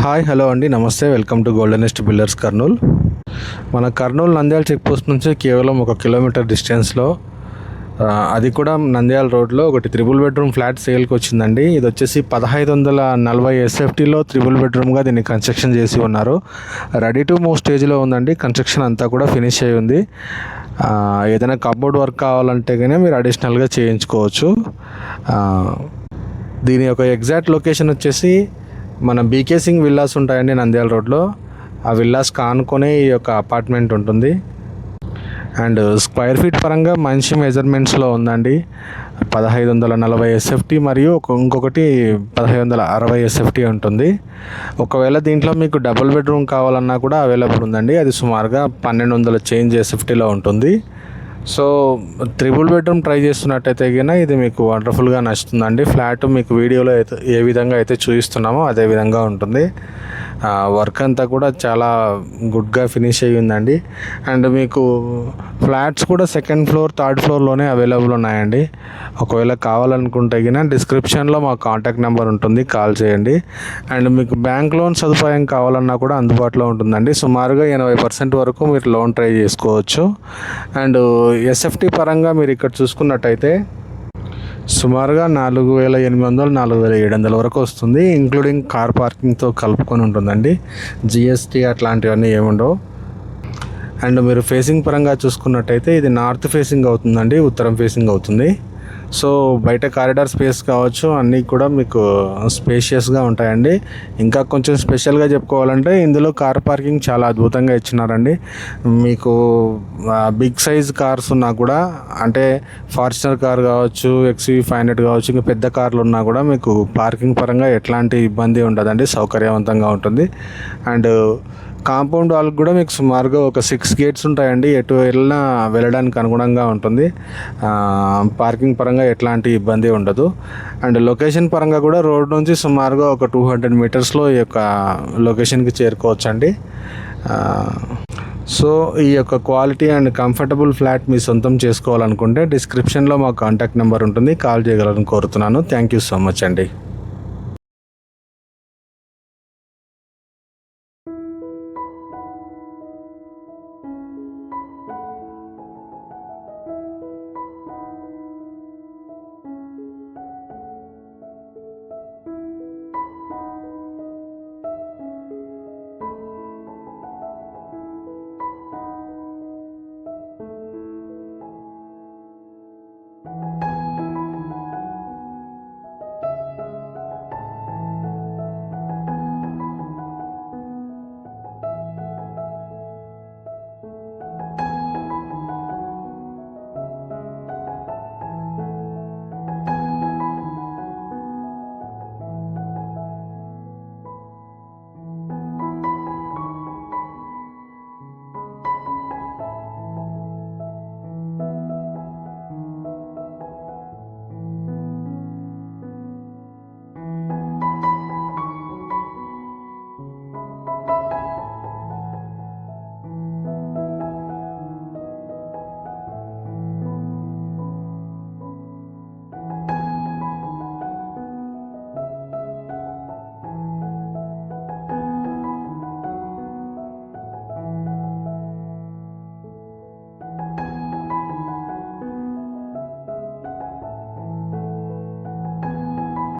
Hi hello అండి, నమస్తే. Welcome to Goldenest Builders Kurnool. మన కర్నూలు నంద్యాల చెక్ పోస్ట్ నుంచి కేవలం 1 కిలోమీటర్ డిస్టెన్స్లో, అది కూడా నంద్యాల రోడ్లో ఒకటి 3 బెడ్రూమ్ ఫ్లాట్ సేల్కి వచ్చిందండి. ఇది వచ్చేసి 1540 SFTలో 3 బెడ్రూమ్గా దీన్ని కన్స్ట్రక్షన్ చేసి ఉన్నారు. రెడీ టు మూవ్ స్టేజ్లో ఉందండి. కన్స్ట్రక్షన్ అంతా కూడా ఫినిష్ అయి ఉంది. ఏదైనా కబోర్డ్ వర్క్ కావాలంటే కానీ మీరు అడిషనల్గా చేయించుకోవచ్చు. దీని యొక్క ఎగ్జాక్ట్ లొకేషన్ వచ్చేసి మన బీకే సింగ్ విల్లాస్ ఉంటాయండి నంద్యాల రోడ్లో. ఆ విల్లాస్ కానుకొనే ఈ యొక్క అపార్ట్మెంట్ ఉంటుంది. అండ్ స్క్వేర్ ఫీట్ పరంగా మంచి మెజర్మెంట్స్లో ఉందండి. 1540 SFT మరియు ఇంకొకటి 1560 SFT ఉంటుంది. ఒకవేళ దీంట్లో మీకు డబుల్ బెడ్రూమ్ కావాలన్నా కూడా అవైలబుల్ ఉందండి. అది సుమారుగా 1200 చేంజ్ SFTలో ఉంటుంది. సో 3 బెడ్రూమ్ ట్రై చేస్తున్నట్టయితే కన్నా ఇది మీకు వండర్ఫుల్గా నచ్చుతుందండి. ఫ్లాట్ మీకు వీడియోలో అయితే ఏ విధంగా అయితే చూపిస్తున్నామో అదే విధంగా ఉంటుంది. వర్క్ అంతా కూడా చాలా గుడ్గా ఫినిష్ అయ్యి ఉందండి. అండ్ మీకు ఫ్లాట్స్ కూడా సెకండ్ ఫ్లోర్, థర్డ్ ఫ్లోర్లోనే అవైలబుల్ ఉన్నాయండి. ఒకవేళ కావాలనుకుంటే కన్నా డిస్క్రిప్షన్లో మా కాంటాక్ట్ నెంబర్ ఉంటుంది, కాల్ చేయండి. అండ్ మీకు బ్యాంక్ లోన్ సదుపాయం కావాలన్నా కూడా అందుబాటులో ఉంటుందండి. సుమారుగా 80% వరకు మీరు లోన్ ట్రై చేసుకోవచ్చు. అండ్ SFT పరంగా మీరు ఇక్కడ చూసుకున్నట్టయితే సుమారుగా 4800, 4700 వరకు వస్తుంది. ఇంక్లూడింగ్ కార్ పార్కింగ్తో కలుపుకొని ఉంటుందండి. GST అట్లాంటివన్నీ ఏముండవు. అండ్ మీరు ఫేసింగ్ పరంగా చూసుకున్నట్టయితే ఇది నార్త్ ఫేసింగ్ అవుతుందండి, ఉత్తరం ఫేసింగ్ అవుతుంది. సో బయట కారిడార్ స్పేస్ కావచ్చు, అన్నీ కూడా మీకు స్పేషియస్గా ఉంటాయండి. ఇంకా కొంచెం స్పెషల్గా చెప్పుకోవాలంటే ఇందులో కార్ పార్కింగ్ చాలా అద్భుతంగా ఇచ్చినారండి. మీకు బిగ్ సైజ్ కార్స్ ఉన్నా కూడా, అంటే ఫార్చునర్ కార్ కావచ్చు, XV500 కావచ్చు, ఇంకా పెద్ద కార్లు ఉన్నా కూడా మీకు పార్కింగ్ పరంగా ఎట్లాంటి ఇబ్బంది ఉండదండి, సౌకర్యవంతంగా ఉంటుంది. అండ్ కాంపౌండ్ వాళ్ళకి కూడా మీకు సుమారుగా ఒక 6 గేట్స్ ఉంటాయండి. ఎటు వెళ్ళినా వెళ్ళడానికి అనుగుణంగా ఉంటుంది. పార్కింగ్ పరంగా ఎట్లాంటి ఇబ్బంది ఉండదు. అండ్ లొకేషన్ పరంగా కూడా రోడ్ నుంచి సుమారుగా ఒక 200 మీటర్స్లో ఈ యొక్క లొకేషన్కి చేరుకోవచ్చండి. సో ఈ యొక్క క్వాలిటీ అండ్ కంఫర్టబుల్ ఫ్లాట్ మీ సొంతం చేసుకోవాలనుకుంటే డిస్క్రిప్షన్లో మా కాంటాక్ట్ నెంబర్ ఉంటుంది, కాల్ చేయగలరని కోరుతున్నాను. థ్యాంక్ యూ సో మచ్ అండి.